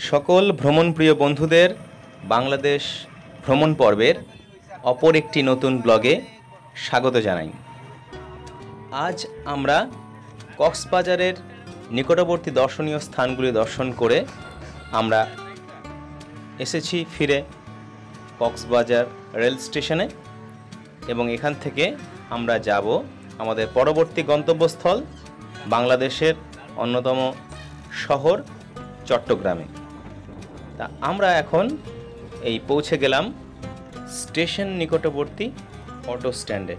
সকল ভ্রমণপ্রিয় বন্ধুদের বাংলাদেশ ভ্রমণ পর্বের অপর একটি নতুন ব্লগে স্বাগত জানাই। আজ আমরা কক্সবাজারের নিকটবর্তী দর্শনীয় স্থানগুলি দর্শন করে আমরা এসেছি ফিরে কক্সবাজার রেল স্টেশনে এবং এখান থেকে আমরা যাব আমাদের পরবর্তী গন্তব্যস্থল বাংলাদেশের অন্যতম শহর চট্টগ্রামে। তা আমরা এখন এই পৌঁছে গেলাম স্টেশন নিকটবর্তী অটো স্ট্যান্ডে।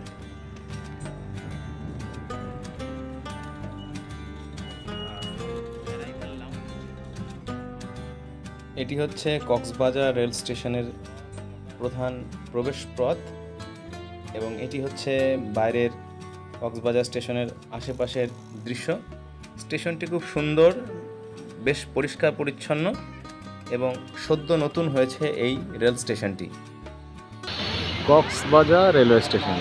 এটি হচ্ছে কক্সবাজার রেল স্টেশনের প্রধান প্রবেশ পথ এবং এটি হচ্ছে বাইরের কক্সবাজার স্টেশনের আশেপাশের দৃশ্য। স্টেশনটি খুব সুন্দর, বেশ পরিষ্কার পরিচ্ছন্ন এবং সদ্য নতুন হয়েছে এই রেল স্টেশনটি। কক্সবাজার রেলওয়ে স্টেশন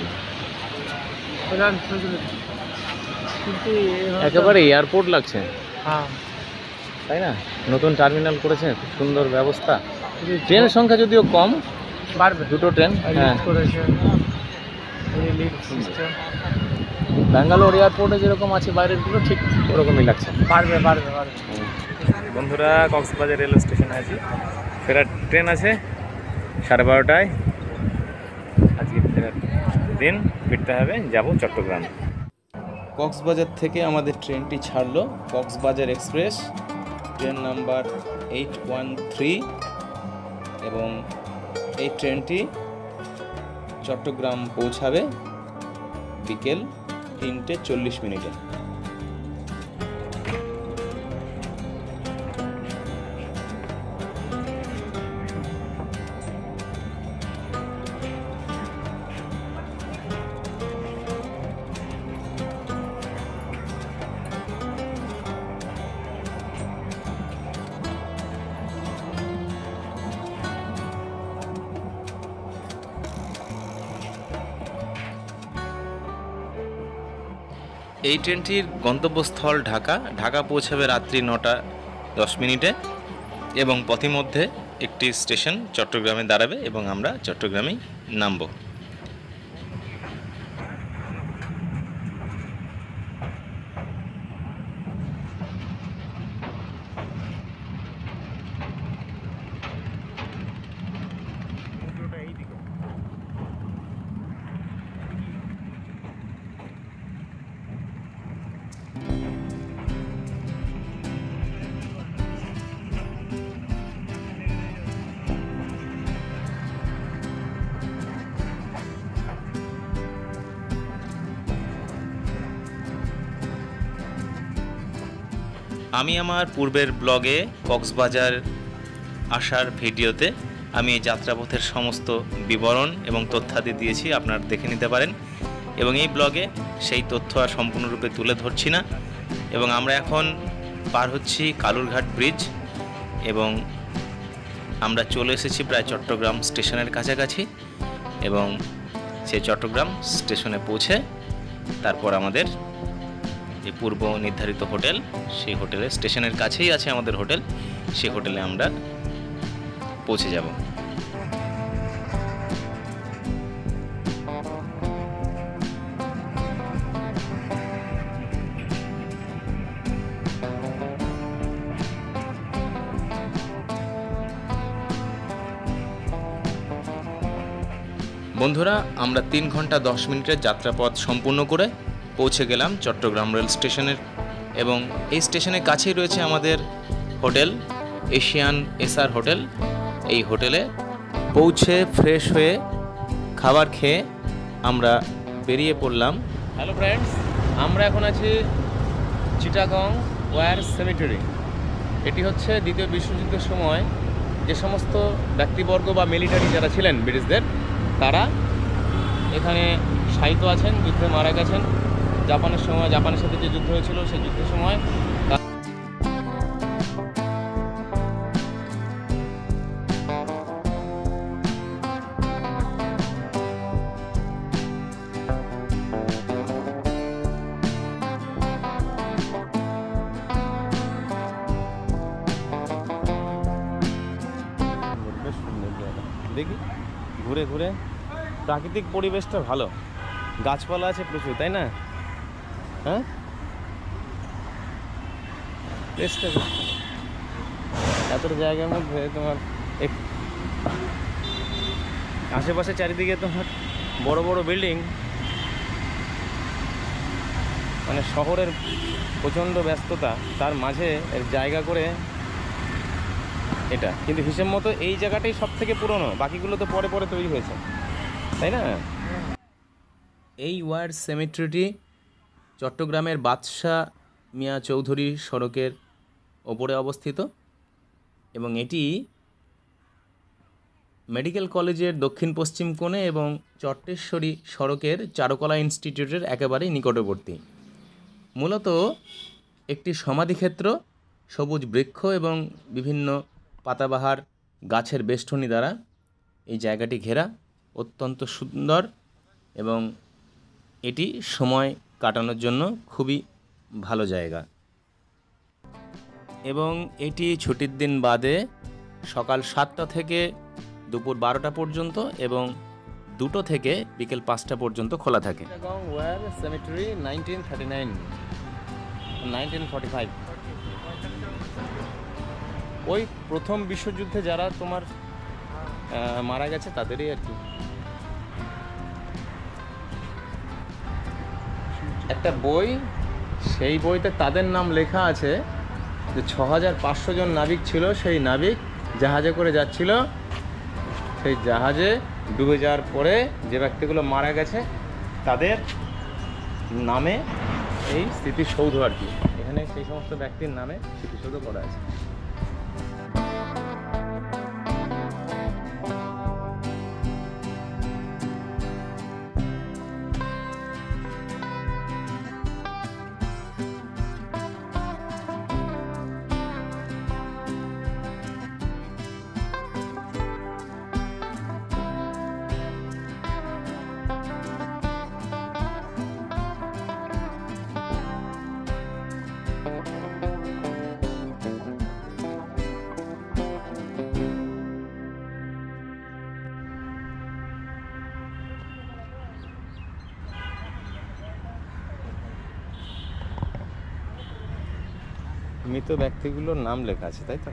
একেবারে এয়ারপোর্ট লাগছে, তাই না? নতুন টার্মিনাল করেছে, খুব সুন্দর ব্যবস্থা। ট্রেনের সংখ্যা যদিও কম, বাড়বে, দুটো ট্রেন ব্যাঙ্গালোর এয়ারপোর্টে যেরকম আছে বাইরেরগুলো, ঠিক ওরকমই লাগছে। বাড়বে। বন্ধুরা, কক্সবাজার রেলওয়ে স্টেশনে আছি, ফেরার ট্রেন আছে 12:30টায়। আজকে ফেরার দিন, ফিরতে হবে, যাব চট্টগ্রাম। কক্সবাজার থেকে আমাদের ট্রেনটি ছাড়লো, কক্সবাজার এক্সপ্রেস, ট্রেন নাম্বার 813 এবং এই ট্রেনটি চট্টগ্রাম পৌঁছাবে বিকেল 3:40। এই ট্রেনটির গন্তব্যস্থল ঢাকা পৌঁছাবে রাত্রি 9:10 এবং পথিমধ্যে একটি স্টেশন চট্টগ্রামে দাঁড়াবে এবং আমরা চট্টগ্রামেই নামব। আমি আমার পূর্বের ব্লগে কক্সবাজার আসার ভিডিওতে আমি এই যাত্রাপথের সমস্ত বিবরণ এবং তথ্যাদি দিয়েছি, আপনারা দেখে নিতে পারেন এবং এই ব্লগে সেই তথ্য আর সম্পূর্ণরূপে তুলে ধরছি না। এবং আমরা এখন পার হচ্ছি কালুরঘাট ব্রিজ এবং আমরা চলে এসেছি প্রায় চট্টগ্রাম স্টেশনের কাছাকাছি এবং সেই চট্টগ্রাম স্টেশনে পৌঁছে তারপর আমাদের যে পূর্ব নির্ধারিত হোটেল, সেই হোটেলে, স্টেশনের কাছেই আছে আমাদের হোটেল, সেই হোটেলে আমরা পৌঁছে যাব। বন্ধুরা, আমরা 3 ঘন্টা 10 মিনিটের যাত্রাপথ সম্পূর্ণ করে পৌঁছে গেলাম চট্টগ্রাম রেল স্টেশনের এবং এই স্টেশনের কাছেই রয়েছে আমাদের হোটেল এশিয়ান এসআর হোটেল। এই হোটেলে পৌঁছে ফ্রেশ হয়ে খাবার খেয়ে আমরা বেরিয়ে পড়লাম। হ্যালো ফ্রেন্ডস, আমরা এখন আছি চিটাগং ওয়ার সেমেটারি। এটি হচ্ছে দ্বিতীয় বিশ্বযুদ্ধের সময় যে সমস্ত ব্যক্তিবর্গ বা মিলিটারি যারা ছিলেন ব্রিটিশদের, তারা এখানে শায়িত আছেন, যুদ্ধে মারা গেছেন। জাপানের সাথে যে যুদ্ধ হয়েছিল সেই যুদ্ধের সময় বেশ সুন্দর জায়গা। দেখি ঘুরে ঘুরে, প্রাকৃতিক পরিবেশটা ভালো, গাছপালা আছে প্রচুর, তাই না? হ্যাঁ, বেশটা এত জায়গার মধ্যে তোমার আশেপাশে চারিদিকে তোমার বড় বড় বিল্ডিং, মানে শহরের প্রচণ্ড ব্যস্ততা, তার মাঝে এর জায়গা করে এটা। কিন্তু হিসেব মতো এই জায়গাটাই সব থেকে পুরনো, বাকিগুলো তো পরে পরে তৈরি হয়েছে, তাই না? এই ওয়ার সেমেট্রিটি চট্টগ্রামের বাদশাহ মিয়া চৌধুরী সড়কের ওপরে অবস্থিত এবং এটি মেডিকেল কলেজের দক্ষিণ পশ্চিম কোণে এবং চট্টেশ্বরী সড়কের চারুকলা ইনস্টিটিউটের একেবারেই নিকটবর্তী। মূলত একটি সমাধিক্ষেত্র, সবুজ বৃক্ষ এবং বিভিন্ন পাতাবাহার গাছের বেষ্টনী দ্বারা এই জায়গাটি ঘেরা, অত্যন্ত সুন্দর এবং এটি সময় কাটানোর জন্য খুবই ভালো জায়গা। এবং এটি ছুটির দিন বাদে সকাল 7টা থেকে দুপুর 12টা পর্যন্ত এবং 2টো থেকে বিকেল 5টা পর্যন্ত খোলা থাকে। চিটাগং ওয়ার সেমেটারি 1945 ওই প্রথম বিশ্বযুদ্ধে যারা তোমার মারা গেছে তাদেরই আর কি। একটা বই, সেই বইতে তাদের নাম লেখা আছে যে 6500 জন নাবিক ছিল। সেই নাবিক জাহাজে করে যাচ্ছিল, সেই জাহাজে ডুবে যাওয়ার পরে যে ব্যক্তিগুলো মারা গেছে তাদের নামে এই স্মৃতিসৌধ আর কি। এখানে সেই সমস্ত ব্যক্তির নামে স্মৃতিসৌধ করা আছে। মৃত ব্যক্তিগুলোর নাম লেখা আছে, তাই তো?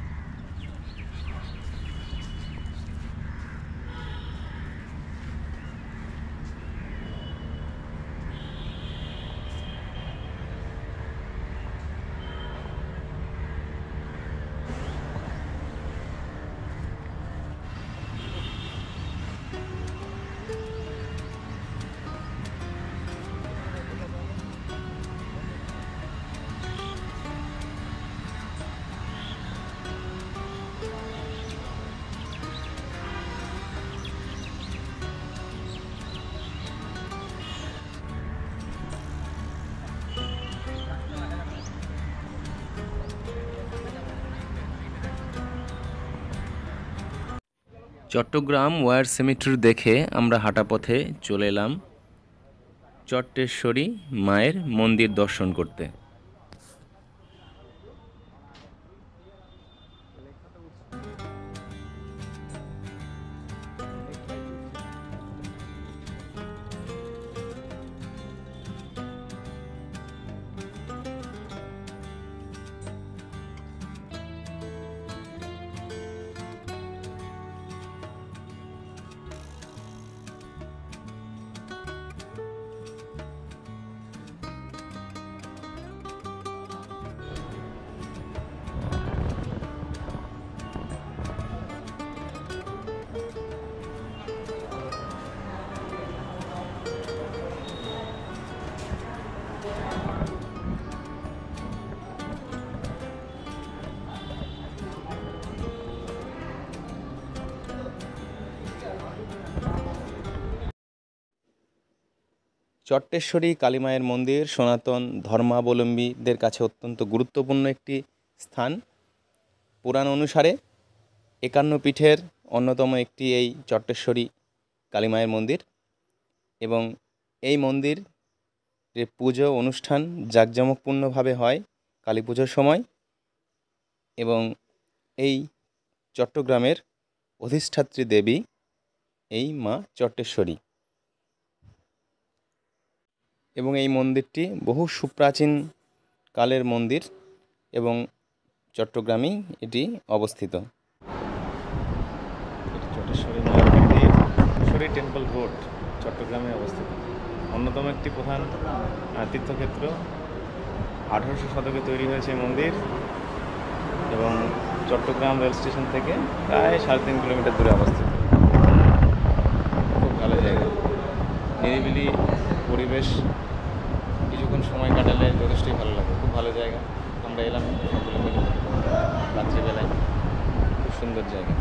চট্টগ্রাম ওয়ার সেমেট্রি দেখে আমরা হাঁটা পথে চলে এলাম চট্টেশ্বরী মায়ের মন্দির দর্শন করতে। চট্টেশ্বরী কালী মায়ের মন্দির সনাতন ধর্মাবলম্বীদের কাছে অত্যন্ত গুরুত্বপূর্ণ একটি স্থান। পুরাণ অনুসারে 51 পীঠের অন্যতম একটি এই চট্টেশ্বরী কালী মায়ের মন্দির এবং এই মন্দিরে পুজো অনুষ্ঠান জাঁকজমকপূর্ণভাবে হয় কালী পুজোর সময় এবং এই চট্টগ্রামের অধিষ্ঠাত্রী দেবী এই মা চট্টেশ্বরী এবং এই মন্দিরটি বহু সুপ্রাচীন কালের মন্দির এবং চট্টগ্রামেই এটি অবস্থিত। চট্টেশ্বরী মায়ের মন্দির চট্টেশ্বরী টেম্পল রোড চট্টগ্রামে অবস্থিত। অন্যতম একটি প্রধান তীর্থক্ষেত্র। 1800 শতকে তৈরি হয়েছে এই মন্দির এবং চট্টগ্রাম রেল স্টেশন থেকে প্রায় 3.5 কিলোমিটার দূরে অবস্থিত। খুব ভালো জায়গা, নিরিবিলি পরিবেশ, কিছুক্ষণ সময় কাটালে যথেষ্টই ভালো লাগে। খুব ভালো জায়গা। আমরা এলাম সকলে মিলে রাত্রিবেলায়, খুব সুন্দর জায়গা।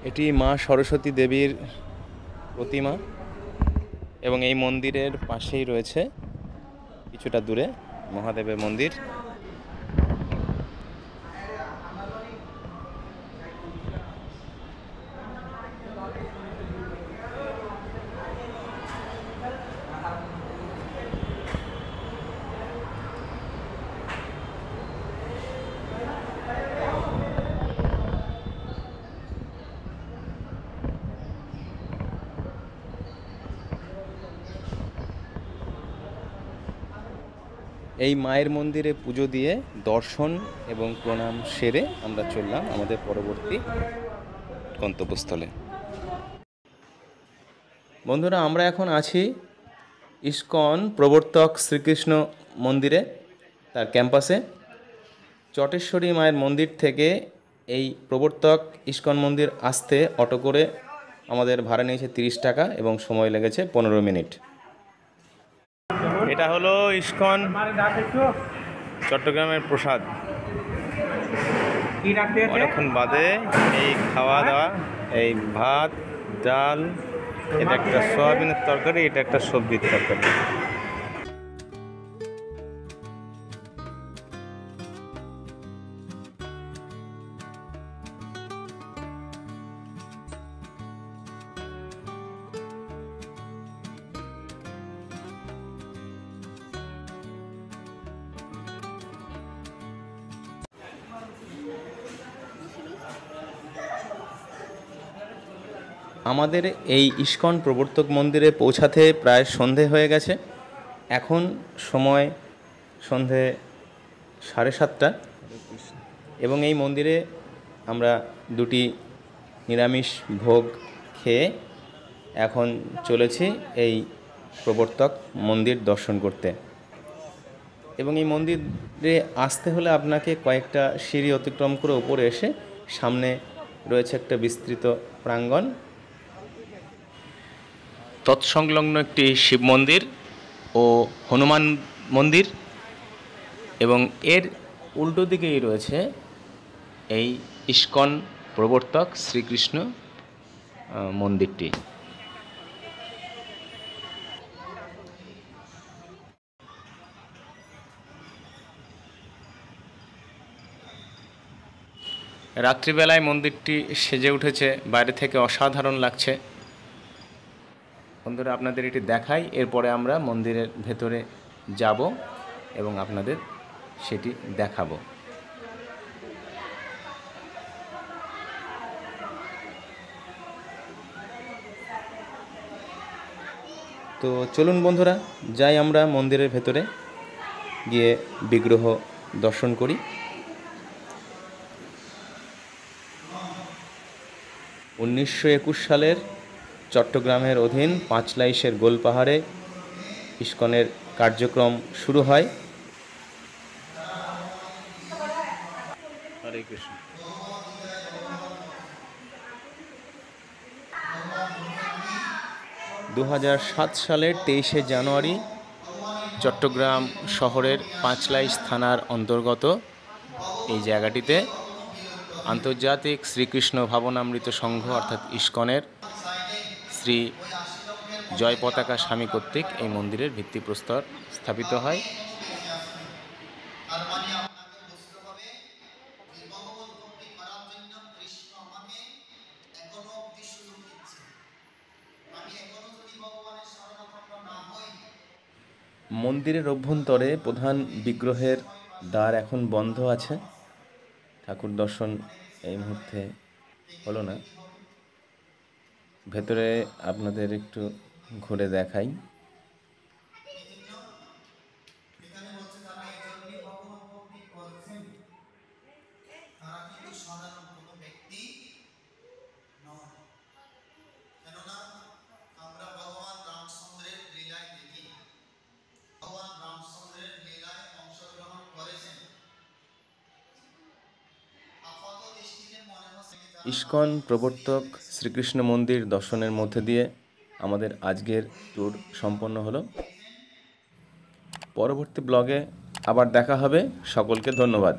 এটি মা সরস্বতী দেবীর প্রতিমা এবং এই মন্দিরের পাশেই রয়েছে কিছুটা দূরে মহাদেবের মন্দির। এই মায়ের মন্দিরে পুজো দিয়ে দর্শন এবং প্রণাম সেরে আমরা চললাম আমাদের পরবর্তী গন্তব্যস্থলে। বন্ধুরা, আমরা এখন আছি ইস্কন প্রবর্তক শ্রীকৃষ্ণ মন্দিরে, তার ক্যাম্পাসে। চটেশ্বরী মায়ের মন্দির থেকে এই প্রবর্তক ইস্কন মন্দির আসতে অটো করে আমাদের ভাড়া নিয়েছে 30 টাকা এবং সময় লেগেছে 15 মিনিট। এটা হলো ইস্কন চট্টগ্রামের প্রসাদ। অনেকক্ষণ বাদে এই খাওয়া দাওয়া, এই ভাত, ডাল, এটা একটা সয়াবিনের তরকারি, এটা একটা সবজির তরকারি। আমাদের এই ইস্কন প্রবর্তক মন্দিরে পৌঁছাতে প্রায় সন্ধে হয়ে গেছে। এখন সময় সন্ধে 7:30 এবং এই মন্দিরে আমরা দুটি নিরামিষ ভোগ খেয়ে এখন চলেছি এই প্রবর্তক মন্দির দর্শন করতে। এবং এই মন্দিরে আসতে হলে আপনাকে কয়েকটা সিঁড়ি অতিক্রম করে উপরে এসে সামনে রয়েছে একটা বিস্তৃত প্রাঙ্গণ, তৎসংলগ্ন একটি শিব মন্দির ও হনুমান মন্দির এবং এর উল্টো দিকেই রয়েছে এই ইস্কন প্রবর্তক শ্রীকৃষ্ণ মন্দিরটি। রাত্রিবেলায় মন্দিরটি সেজে উঠেছে, বাইরে থেকে অসাধারণ লাগছে। বন্ধুরা, আপনাদের এটি দেখাই, এরপরে আমরা মন্দিরের ভেতরে যাব এবং আপনাদের সেটি দেখাবো। তো চলুন বন্ধুরা, যাই আমরা মন্দিরের ভেতরে গিয়ে বিগ্রহ দর্শন করি। 1921 সালের চট্টগ্রামের অধীন পাঁচলাইশের গোলপাহাড়ে ইসকনের কার্যক্রম শুরু হয়। হরে কৃষ্ণ। 2007 সালের 23শে জানুয়ারি চট্টগ্রাম শহরের পাঁচলাইশ থানার অন্তর্গত এই জায়গাটিতে আন্তর্জাতিক শ্রীকৃষ্ণ ভাবনামৃত সংঘ অর্থাৎ ইসকনের শ্রী জয় পতাকা স্বামী কর্তৃক এই মন্দিরের ভিত্তিপ্রস্তর স্থাপিত হয়। মন্দিরের অভ্যন্তরে প্রধান বিগ্রহের দ্বার এখন বন্ধ আছে, ঠাকুর দর্শন এই মুহূর্তে হলো না। ভেতরে আপনাদের একটু ঘুরে দেখাই। ইসকন প্রবর্তক শ্রীকৃষ্ণ মন্দির দর্শনের মধ্যে দিয়ে আমাদের আজকের ট্যুর সম্পন্ন হলো। পরবর্তী ব্লগে আবার দেখা হবে। সকলকে ধন্যবাদ।